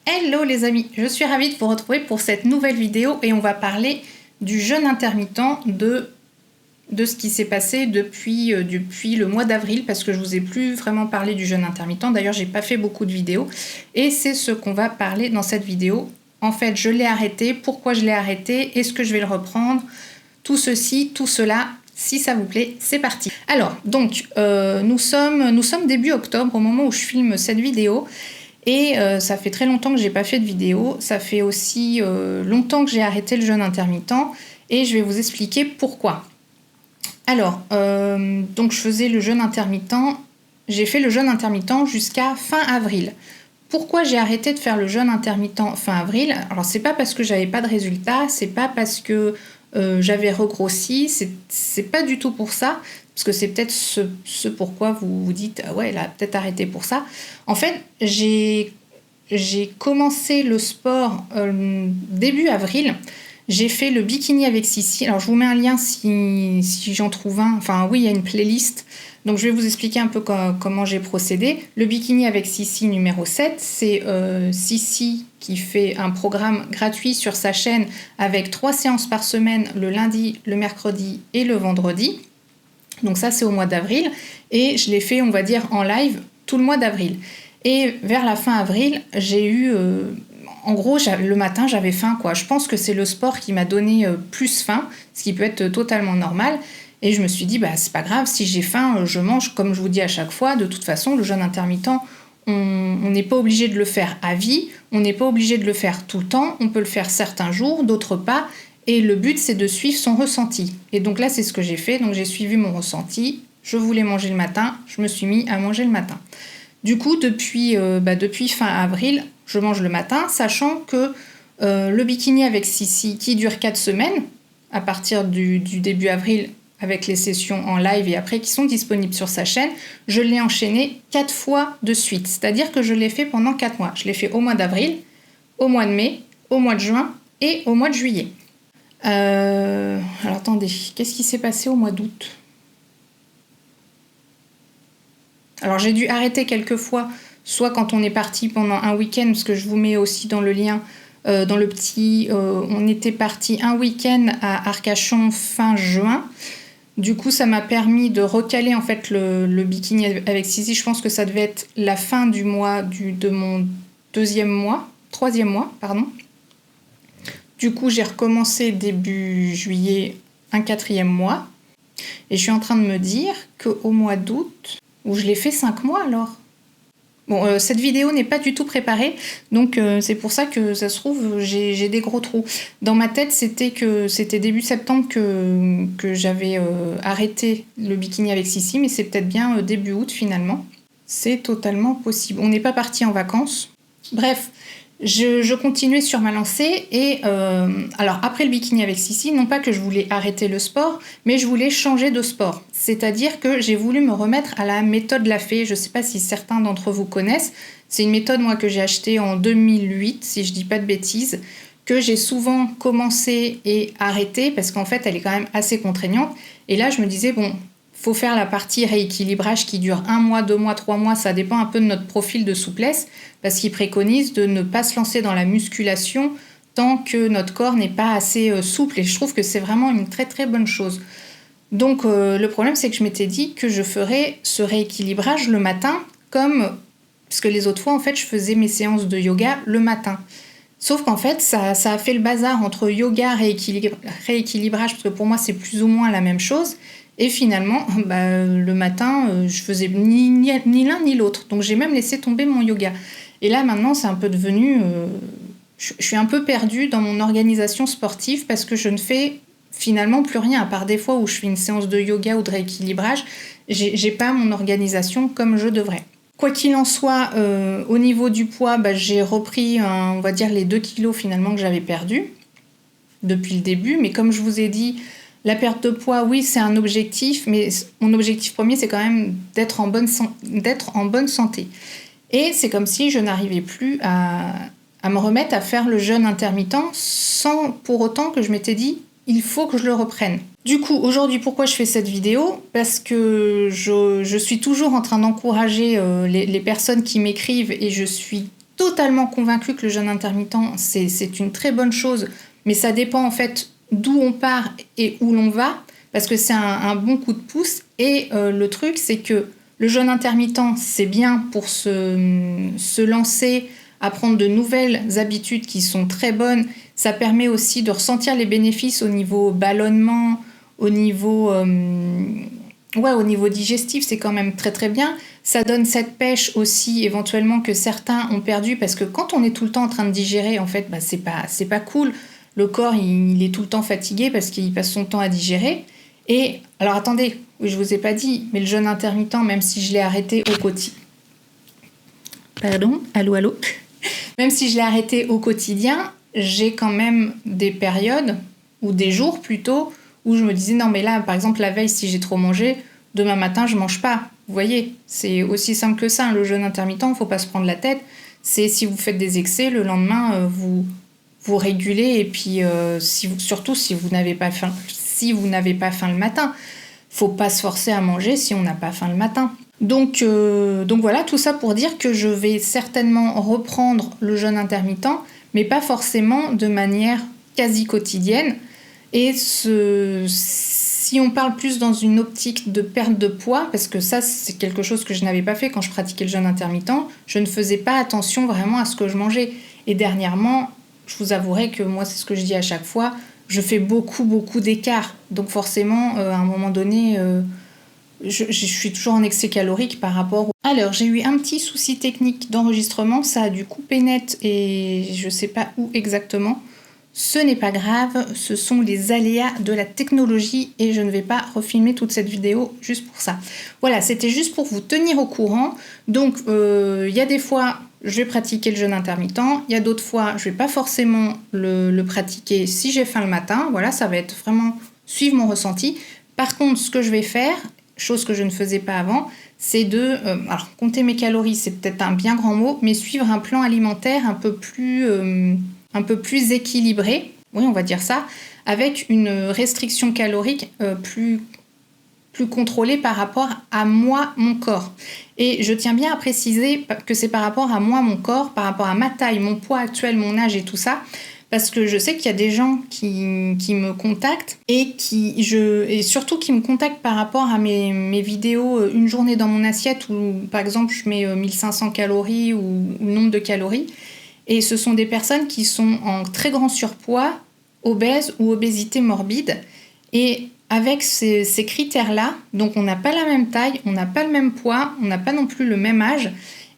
Hello les amis, je suis ravie de vous retrouver pour cette nouvelle vidéo et on va parler du jeûne intermittent, de ce qui s'est passé depuis le mois d'avril, parce que je vous ai plus vraiment parlé du jeûne intermittent. D'ailleurs, j'ai pas fait beaucoup de vidéos et c'est ce qu'on va parler dans cette vidéo. En fait, je l'ai arrêté, pourquoi je l'ai arrêté, est-ce que je vais le reprendre, tout ceci, tout cela. Si ça vous plaît, c'est parti. Alors, donc, nous sommes début octobre au moment où je filme cette vidéo. Et ça fait très longtemps que j'ai pas fait de vidéo, ça fait aussi longtemps que j'ai arrêté le jeûne intermittent et je vais vous expliquer pourquoi. Alors, donc je faisais le jeûne intermittent, j'ai fait le jeûne intermittent jusqu'à fin avril. Pourquoi j'ai arrêté de faire le jeûne intermittent fin avril? Alors c'est pas parce que j'avais pas de résultats, c'est pas parce que j'avais regrossi, c'est pas du tout pour ça, parce que c'est peut-être ce pourquoi vous vous dites ah ouais, elle a peut-être arrêté pour ça. En fait, j'ai commencé le sport début avril. J'ai fait le bikini avec Sissi. Alors je vous mets un lien si j'en trouve un. Enfin oui, il y a une playlist. Donc je vais vous expliquer un peu comment j'ai procédé. Le bikini avec Sissi numéro 7, c'est Sissi qui fait un programme gratuit sur sa chaîne avec 3 séances par semaine, le lundi, le mercredi et le vendredi. Donc ça, c'est au mois d'avril. Et je l'ai fait, on va dire, en live tout le mois d'avril. Et vers la fin avril, j'ai eu... en gros, le matin, j'avais faim, quoi. Je pense que c'est le sport qui m'a donné plus faim, ce qui peut être totalement normal. Et je me suis dit, bah, c'est pas grave, si j'ai faim, je mange, comme je vous dis à chaque fois. De toute façon, le jeûne intermittent, on n'est pas obligé de le faire à vie, on n'est pas obligé de le faire tout le temps, on peut le faire certains jours, d'autres pas. Et le but, c'est de suivre son ressenti. Et donc là, c'est ce que j'ai fait. Donc j'ai suivi mon ressenti. Je voulais manger le matin, je me suis mis à manger le matin. Du coup, depuis fin avril, je mange le matin, sachant que le bikini avec Sissi, qui dure 4 semaines, à partir du début avril, avec les sessions en live et après qui sont disponibles sur sa chaîne, je l'ai enchaîné 4 fois de suite. C'est-à-dire que je l'ai fait pendant 4 mois. Je l'ai fait au mois d'avril, au mois de mai, au mois de juin et au mois de juillet. Alors attendez, qu'est-ce qui s'est passé au mois d'août? Alors j'ai dû arrêter quelques fois, soit quand on est parti pendant un week-end, parce que je vous mets aussi dans le lien, dans le petit... on était parti un week-end à Arcachon fin juin. Du coup, ça m'a permis de recaler en fait le bikini avec Sissi. Je pense que ça devait être la fin du mois de mon troisième mois, pardon. Du coup, j'ai recommencé début juillet un 4e mois. Et je suis en train de me dire qu'au mois d'août, où je l'ai fait 5 mois alors. Bon, cette vidéo n'est pas du tout préparée, donc c'est pour ça que ça se trouve, j'ai des gros trous. Dans ma tête, c'était début septembre que j'avais arrêté le bikini avec Sissi, mais c'est peut-être bien début août finalement. C'est totalement possible. On n'est pas parti en vacances. Bref, je continuais sur ma lancée et alors après le bikini avec Sissi, non pas que je voulais arrêter le sport, mais je voulais changer de sport. C'est-à-dire que j'ai voulu me remettre à la méthode Lafay. Je ne sais pas si certains d'entre vous connaissent. C'est une méthode moi que j'ai achetée en 2008, si je dis pas de bêtises, que j'ai souvent commencé et arrêté parce qu'en fait elle est quand même assez contraignante. Et là je me disais bon, faut faire la partie rééquilibrage qui dure 1 mois, 2 mois, 3 mois, ça dépend un peu de notre profil de souplesse, parce qu'il préconise de ne pas se lancer dans la musculation tant que notre corps n'est pas assez souple, et je trouve que c'est vraiment une très très bonne chose. Donc le problème c'est que je m'étais dit que je ferais ce rééquilibrage le matin, parce que les autres fois en fait je faisais mes séances de yoga le matin. Sauf qu'en fait ça a fait le bazar entre yoga, rééquilibrage, parce que pour moi c'est plus ou moins la même chose. Et finalement, le matin, je faisais ni l'un ni l'autre. Donc j'ai même laissé tomber mon yoga. Et là, maintenant, c'est un peu devenu... je suis un peu perdue dans mon organisation sportive parce que je ne fais finalement plus rien. À part des fois où je fais une séance de yoga ou de rééquilibrage, j'ai pas mon organisation comme je devrais. Quoi qu'il en soit, au niveau du poids, j'ai repris, on va dire, les 2 kilos finalement que j'avais perdus depuis le début. Mais comme je vous ai dit... La perte de poids, oui, c'est un objectif, mais mon objectif premier, c'est quand même d'être en bonne santé. Et c'est comme si je n'arrivais plus à me remettre à faire le jeûne intermittent sans pour autant que je m'étais dit « il faut que je le reprenne ». Du coup, aujourd'hui, pourquoi je fais cette vidéo? Parce que je suis toujours en train d'encourager les personnes qui m'écrivent et je suis totalement convaincue que le jeûne intermittent, c'est une très bonne chose, mais ça dépend en fait d'où on part et où l'on va, parce que c'est un bon coup de pouce. Et le truc, c'est que le jeûne intermittent, c'est bien pour se lancer, à prendre de nouvelles habitudes qui sont très bonnes. Ça permet aussi de ressentir les bénéfices au niveau ballonnement, au niveau digestif, c'est quand même très très bien. Ça donne cette pêche aussi éventuellement que certains ont perdu, parce que quand on est tout le temps en train de digérer, en fait, c'est pas cool. Le corps, il est tout le temps fatigué parce qu'il passe son temps à digérer. Et alors attendez, je vous ai pas dit, mais le jeûne intermittent, même si je l'ai arrêté au quotidien... Pardon, allô. Même si je l'ai arrêté au quotidien, j'ai quand même des périodes, ou des jours plutôt, où je me disais non mais là, par exemple la veille, si j'ai trop mangé, demain matin je mange pas. Vous voyez, c'est aussi simple que ça, le jeûne intermittent, faut pas se prendre la tête. C'est si vous faites des excès, le lendemain vous régulez, et puis surtout si vous n'avez pas faim le matin, faut pas se forcer à manger si on n'a pas faim le matin. Donc voilà, tout ça pour dire que je vais certainement reprendre le jeûne intermittent, mais pas forcément de manière quasi quotidienne. Et si on parle plus dans une optique de perte de poids, parce que ça c'est quelque chose que je n'avais pas fait quand je pratiquais le jeûne intermittent, je ne faisais pas attention vraiment à ce que je mangeais. Et dernièrement, je vous avouerai que moi, c'est ce que je dis à chaque fois, je fais beaucoup d'écart. Donc forcément, à un moment donné, je suis toujours en excès calorique par rapport... Alors, j'ai eu un petit souci technique d'enregistrement, ça a dû couper net et je sais pas où exactement. Ce n'est pas grave, ce sont les aléas de la technologie et je ne vais pas refilmer toute cette vidéo juste pour ça. Voilà, c'était juste pour vous tenir au courant. Donc, y a des fois, je vais pratiquer le jeûne intermittent. Il y a d'autres fois, je ne vais pas forcément le pratiquer si j'ai faim le matin. Voilà, ça va être vraiment suivre mon ressenti. Par contre, ce que je vais faire, chose que je ne faisais pas avant, c'est de... alors, compter mes calories, c'est peut-être un bien grand mot, mais suivre un plan alimentaire un peu plus équilibré, oui, on va dire ça, avec une restriction calorique plus contrôlée par rapport à moi, mon corps. Et je tiens bien à préciser que c'est par rapport à moi, mon corps, par rapport à ma taille, mon poids actuel, mon âge et tout ça, parce que je sais qu'il y a des gens qui me contactent et surtout qui me contactent par rapport à mes vidéos une journée dans mon assiette, où par exemple je mets 1500 calories ou le nombre de calories. Et ce sont des personnes qui sont en très grand surpoids, obèses ou obésité morbide. Et avec ces critères-là, donc on n'a pas la même taille, on n'a pas le même poids, on n'a pas non plus le même âge.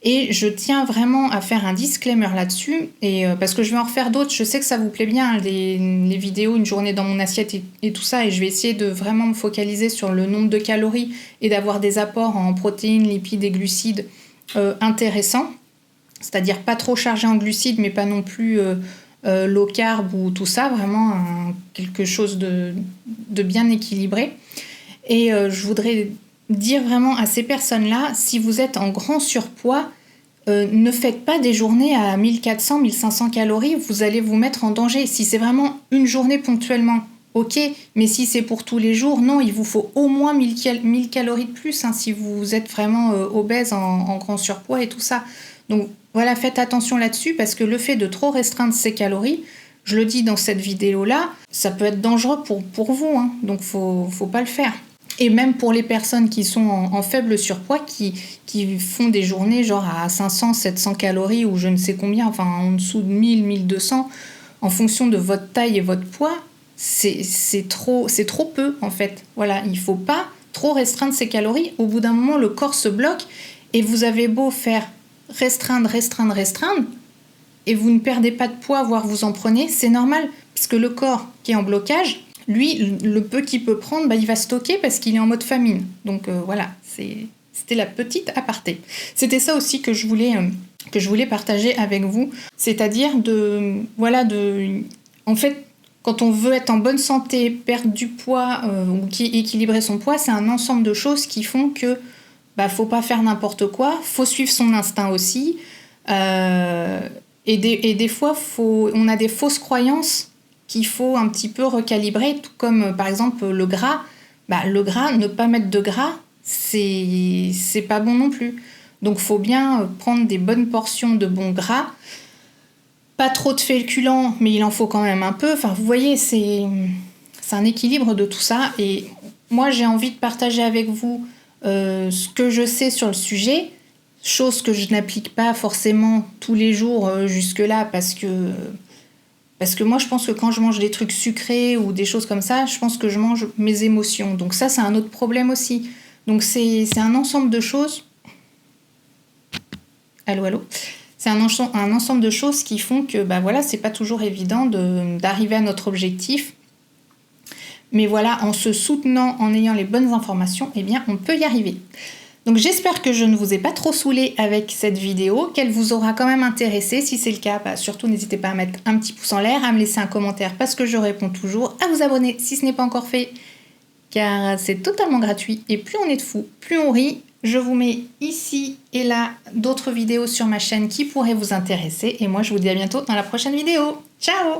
Et je tiens vraiment à faire un disclaimer là-dessus, et parce que je vais en refaire d'autres. Je sais que ça vous plaît bien, les vidéos une journée dans mon assiette et tout ça, et je vais essayer de vraiment me focaliser sur le nombre de calories et d'avoir des apports en protéines, lipides et glucides intéressants. C'est-à-dire pas trop chargé en glucides, mais pas non plus low carb ou tout ça, vraiment quelque chose de bien équilibré. Et je voudrais dire vraiment à ces personnes-là, si vous êtes en grand surpoids, ne faites pas des journées à 1400, 1500 calories, vous allez vous mettre en danger. Si c'est vraiment une journée ponctuellement, ok, mais si c'est pour tous les jours, non, il vous faut au moins 1000 calories de plus, hein, si vous êtes vraiment obèse, en grand surpoids et tout ça. Donc voilà, faites attention là-dessus, parce que le fait de trop restreindre ses calories, je le dis dans cette vidéo-là, ça peut être dangereux pour vous, hein, donc faut pas le faire. Et même pour les personnes qui sont en faible surpoids, qui font des journées genre à 500, 700 calories ou je ne sais combien, enfin en dessous de 1000, 1200, en fonction de votre taille et votre poids, c'est trop peu en fait. Voilà, il ne faut pas trop restreindre ses calories. Au bout d'un moment, le corps se bloque et vous avez beau faire restreindre, et vous ne perdez pas de poids, voire vous en prenez, c'est normal, parce que le corps qui est en blocage, lui, le peu qu'il peut prendre, il va stocker parce qu'il est en mode famine. Donc voilà, c'était la petite aparté. C'était ça aussi que je voulais partager avec vous, c'est-à-dire en fait, quand on veut être en bonne santé, perdre du poids ou équilibrer son poids, c'est un ensemble de choses qui font que faut pas faire n'importe quoi, faut suivre son instinct aussi, et des fois on a des fausses croyances qu'il faut un petit peu recalibrer, tout comme par exemple le gras. Le gras, ne pas mettre de gras, c'est pas bon non plus. Donc faut bien prendre des bonnes portions de bons gras. Pas trop de féculents, mais il en faut quand même un peu. Enfin, vous voyez, c'est un équilibre de tout ça. Et moi, j'ai envie de partager avec vous ce que je sais sur le sujet, chose que je n'applique pas forcément tous les jours jusque-là, parce que moi, je pense que quand je mange des trucs sucrés ou des choses comme ça, je pense que je mange mes émotions. Donc ça, c'est un autre problème aussi. Donc c'est un ensemble de choses. Allô, allô. C'est un ensemble de choses qui font que voilà, c'est pas toujours évident d'arriver à notre objectif. Mais voilà, en se soutenant, en ayant les bonnes informations, eh bien, on peut y arriver. Donc j'espère que je ne vous ai pas trop saoulé avec cette vidéo, qu'elle vous aura quand même intéressé. Si c'est le cas, surtout n'hésitez pas à mettre un petit pouce en l'air, à me laisser un commentaire parce que je réponds toujours, à vous abonner si ce n'est pas encore fait, car c'est totalement gratuit. Et plus on est de fous, plus on rit. Je vous mets ici et là d'autres vidéos sur ma chaîne qui pourraient vous intéresser. Et moi, je vous dis à bientôt dans la prochaine vidéo. Ciao!